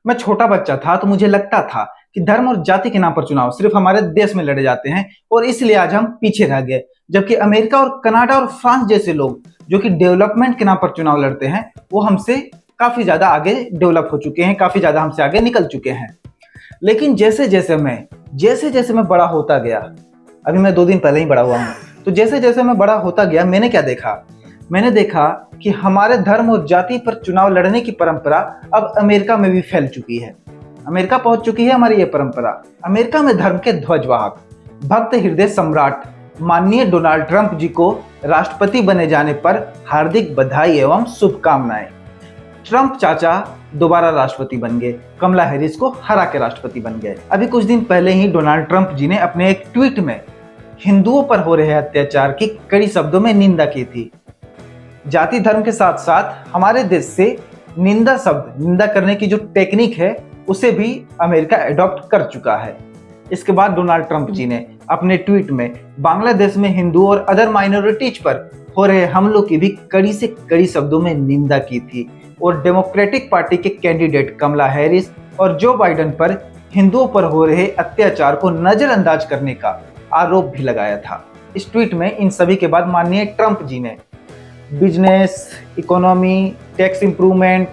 मैं छोटा बच्चा था तो मुझे लगता था कि धर्म और जाति के नाम पर चुनाव सिर्फ हमारे देश में लड़े जाते हैं और इसलिए आज हम पीछे रह गए। जबकि अमेरिका और कनाडा और फ्रांस जैसे लोग जो कि डेवलपमेंट के नाम पर चुनाव लड़ते हैं वो हमसे काफी ज्यादा आगे डेवलप हो चुके हैं, काफी ज्यादा हमसे आगे निकल चुके हैं। लेकिन जैसे जैसे मैं बड़ा होता गया, अभी मैं 2 दिन पहले ही बड़ा हुआ हूँ, तो जैसे जैसे मैं बड़ा होता गया मैंने क्या देखा, मैंने देखा कि हमारे धर्म और जाति पर चुनाव लड़ने की परंपरा अब अमेरिका में भी फैल चुकी है। अमेरिका पहुंच चुकी है हमारी ये परंपरा। अमेरिका में धर्म के ध्वजवाहक, भक्त हृदय सम्राट माननीय डोनाल्ड ट्रंप जी को राष्ट्रपति बने जाने पर हार्दिक बधाई एवं शुभकामनाएं। ट्रंप चाचा दोबारा राष्ट्रपति बन गए, कमला हैरिस को हरा के राष्ट्रपति बन गए। अभी कुछ दिन पहले ही डोनाल्ड ट्रंप जी ने अपने एक ट्वीट में हिंदुओं पर हो रहे अत्याचार की कड़ी शब्दों में निंदा की थी। जाति धर्म के साथ साथ हमारे देश से निंदा करने की जो टेक्निक है उसे भी अमेरिका एडॉप्ट कर चुका है। इसके बाद डोनाल्ड ट्रंप जी ने अपने ट्वीट में बांग्लादेश में हिंदू और अदर माइनॉरिटीज पर हो रहे हमलों की भी कड़ी से कड़ी शब्दों में निंदा की थी और डेमोक्रेटिक पार्टी के कैंडिडेट कमला हैरिस और जो बाइडेन पर हिंदुओं पर हो रहे अत्याचार को नजरअंदाज करने का आरोप भी लगाया था। इस ट्वीट में इन सभी के बाद माननीय ट्रंप जी ने बिजनेस, इकोनॉमी, टैक्स इंप्रूवमेंट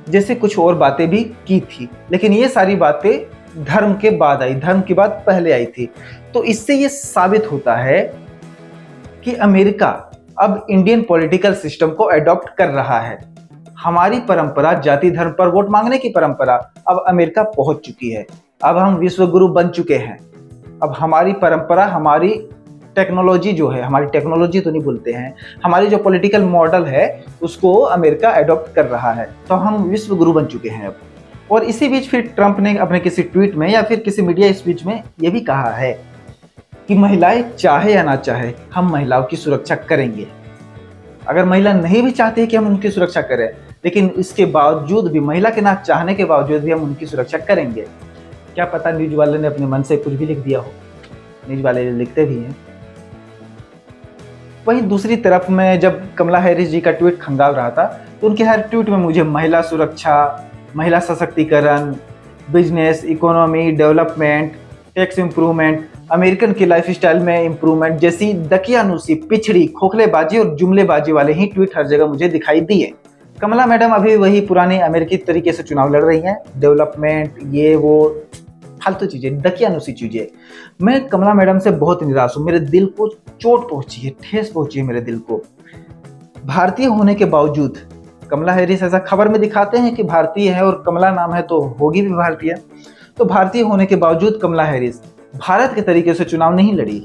जैसे कुछ और बातें भी की थी, लेकिन ये सारी बातें धर्म के बाद आई, धर्म की बात पहले आई थी। तो इससे ये साबित होता है कि अमेरिका अब इंडियन पॉलिटिकल सिस्टम को एडॉप्ट कर रहा है। हमारी परंपरा, जाति धर्म पर वोट मांगने की परंपरा अब अमेरिका पहुंच चुकी है। अब हम विश्व गुरु बन चुके हैं। अब हमारी परंपरा, हमारी टेक्नोलॉजी जो है, हमारी टेक्नोलॉजी तो नहीं बोलते हैं, हमारी जो पॉलिटिकल मॉडल है उसको अमेरिका एडॉप्ट कर रहा है। तो हम विश्व गुरु बन चुके हैं अब। और इसी बीच फिर ट्रंप ने अपने किसी ट्वीट में या फिर किसी मीडिया स्पीच में ये भी कहा है कि महिलाएं चाहे या ना चाहे हम महिलाओं की सुरक्षा करेंगे। अगर महिला नहीं भी चाहती है कि हम उनकी सुरक्षा करें, लेकिन इसके बावजूद भी, महिला के ना चाहने के बावजूद भी हम उनकी सुरक्षा करेंगे। क्या पता न्यूज वाले ने अपने मन से कुछ भी लिख दिया हो, न्यूज वाले लिखते भी हैं। वहीं दूसरी तरफ में जब कमला हैरिस जी का ट्वीट खंगाल रहा था तो उनके हर ट्वीट में मुझे महिला सुरक्षा, महिला सशक्तिकरण, business, economy, development, tax improvement, American की लाइफस्टाइल में इंप्रूवमेंट जैसी दकियानूसी, पिछड़ी, खोखलेबाजी और जुमलेबाजी वाले ही ट्वीट हर जगह मुझे दिखाई दिए। कमला मैडम अभी वही पुराने अमेरिकी तरीके से चुनाव लड़ रही हैं, डेवलपमेंट, ये वो फालतू चीजें, दकियानूसी चीजें। मैं कमला मैडम से बहुत निराश हूँ। मेरे दिल को चोट पहुंची है, ठेस पहुंची है मेरे दिल को। भारतीय होने के बावजूद कमला हैरिस ऐसा खबर में दिखाते हैं कि भारतीय है और कमला नाम है तो होगी भी भारतीय। तो भारतीय होने के बावजूद कमला हैरिस भारत के तरीके से चुनाव नहीं लड़ी।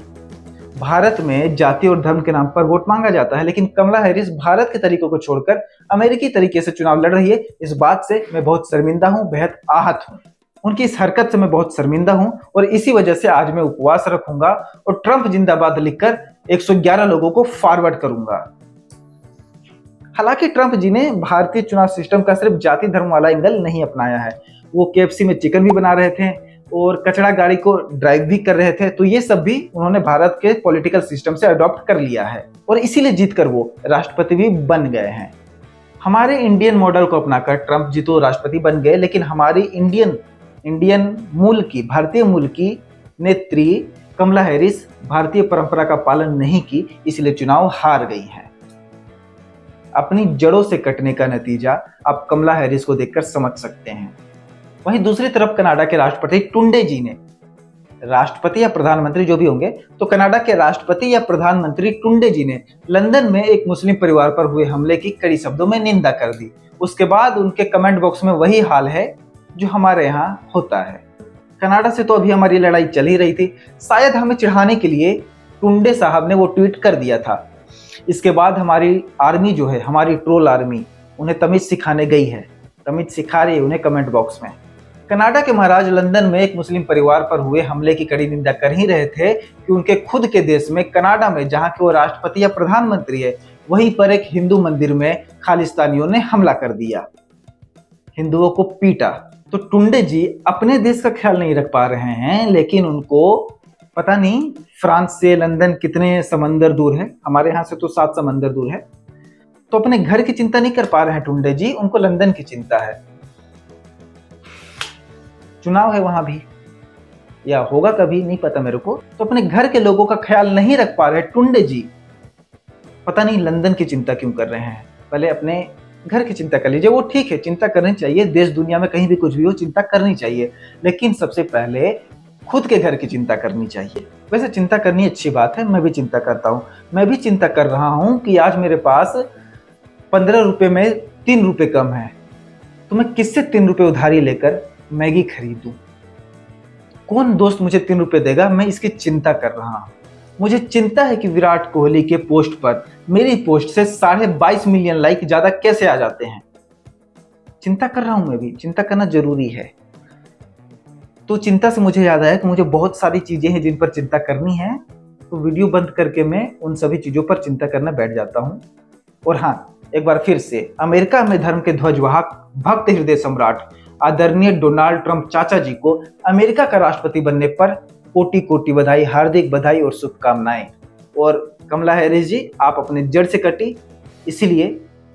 भारत में जाति और धर्म के नाम पर वोट मांगा जाता है, लेकिन कमला हैरिस भारत के तरीकों को छोड़कर अमेरिकी तरीके से चुनाव लड़ रही है। इस बात से मैं बहुत शर्मिंदा हूँ, बेहद आहत हूँ। उनकी इस हरकत से मैं बहुत शर्मिंदा हूं और इसी वजह से आज मैं उपवास रखूंगा और ट्रंप जिंदाबाद लिखकर 111 लोगों को फॉरवर्ड करूंगा। हालांकि ट्रंप जी ने भारतीय चुनाव सिस्टम का सिर्फ जाति धर्म वाला एंगल नहीं अपनाया है। वो केएफसी में चिकन भी बना रहे थे और कचरा गाड़ी को ड्राइव भी कर रहे थे। तो ये सब भी उन्होंने भारत के पॉलिटिकल सिस्टम से अडॉप्ट कर लिया है और इसीलिए जीतकर वो राष्ट्रपति भी बन गए हैं। हमारे इंडियन मॉडल को अपनाकर ट्रंप जी तो राष्ट्रपति बन गए, लेकिन हमारी इंडियन मूल की, भारतीय मूल की नेत्री कमला हैरिस भारतीय परंपरा का पालन नहीं की, इसलिए चुनाव हार गई हैं। अपनी जड़ों से कटने का नतीजा आप कमला हैरिस को देखकर समझ सकते हैं। वहीं दूसरी तरफ कनाडा के राष्ट्रपति टुंडे जी ने, राष्ट्रपति या प्रधानमंत्री जो भी होंगे, तो कनाडा के राष्ट्रपति या प्रधानमंत्री टुंडे जी ने लंदन में एक मुस्लिम परिवार पर हुए हमले की कड़ी शब्दों में निंदा कर दी। उसके बाद उनके कमेंट बॉक्स में वही हाल है जो हमारे यहाँ होता है। कनाडा से तो अभी हमारी लड़ाई चल ही रही थी, शायद हमें चिढ़ाने के लिए टुंडे साहब ने वो ट्वीट कर दिया था। इसके बाद हमारी आर्मी जो है, हमारी ट्रोल आर्मी, उन्हें तमीज सिखाने गई है, तमीज सिखा रही है उन्हें कमेंट बॉक्स में। कनाडा के महाराज लंदन में एक मुस्लिम परिवार पर हुए हमले की कड़ी निंदा कर ही रहे थे कि उनके खुद के देश में, कनाडा में, जहां के वो राष्ट्रपति या प्रधानमंत्री है, वहीं पर एक हिंदू मंदिर में खालिस्तानियों ने हमला कर दिया, हिंदुओं को पीटा। तो टुंडे जी अपने देश का ख्याल नहीं रख पा रहे हैं, लेकिन उनको पता नहीं फ्रांस से लंदन कितने समंदर दूर है, हमारे यहाँ से तो 7 समंदर दूर है। तो अपने घर की चिंता नहीं कर पा रहे हैं टुंडे जी, उनको लंदन की चिंता है। चुनाव है वहां भी, या होगा कभी, नहीं पता मेरे को। तो अपने घर के लोगों का ख्याल नहीं रख पा रहे टुंडे जी, पता नहीं लंदन की चिंता क्यों कर रहे हैं। पहले अपने घर की चिंता कर लीजिए, वो ठीक है, चिंता करनी चाहिए, देश दुनिया में कहीं भी कुछ भी हो चिंता करनी चाहिए, लेकिन सबसे पहले खुद के घर की चिंता करनी चाहिए। वैसे चिंता करनी अच्छी बात है, मैं भी चिंता करता हूँ। मैं भी चिंता कर रहा हूँ कि आज मेरे पास 15 रुपए में 3 रुपए कम है, तो मैं किससे 3 रुपए उधारी लेकर मैगी खरीदूं? कौन दोस्त मुझे 3 रुपए देगा? मैं इसकी चिंता कर रहा हूँ। मुझे चिंता है कि विराट कोहली के पोस्ट पर मेरी पोस्ट से 22.5 मिलियन लाइक ज्यादा कैसे आ जाते हैं। चिंता कर रहा हूं, मैं भी चिंता करना जरूरी है। तो चिंता से मुझे याद आया कि मुझे बहुत सारी चीजें हैं जिन पर चिंता करनी है, तो वीडियो बंद करके मैं उन सभी चीजों पर चिंता करने बैठ जाता हूं। और हाँ, एक बार फिर से अमेरिका में धर्म के ध्वजवाहक, भक्त हृदय सम्राट आदरणीय डोनाल्ड ट्रंप चाचा जी को अमेरिका का राष्ट्रपति बनने पर कोटि कोटि बधाई, हार्दिक बधाई और शुभकामनाएं। और कमला हैरिस जी, आप अपने जड़ से कटी, इसीलिए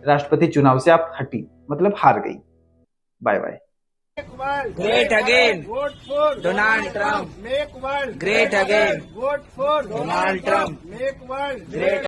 राष्ट्रपति चुनाव से आप हटी, मतलब हार गई। Bye bye. Great again. Vote for Donald Trump. Make world great again. Vote for Donald Trump. Make world great.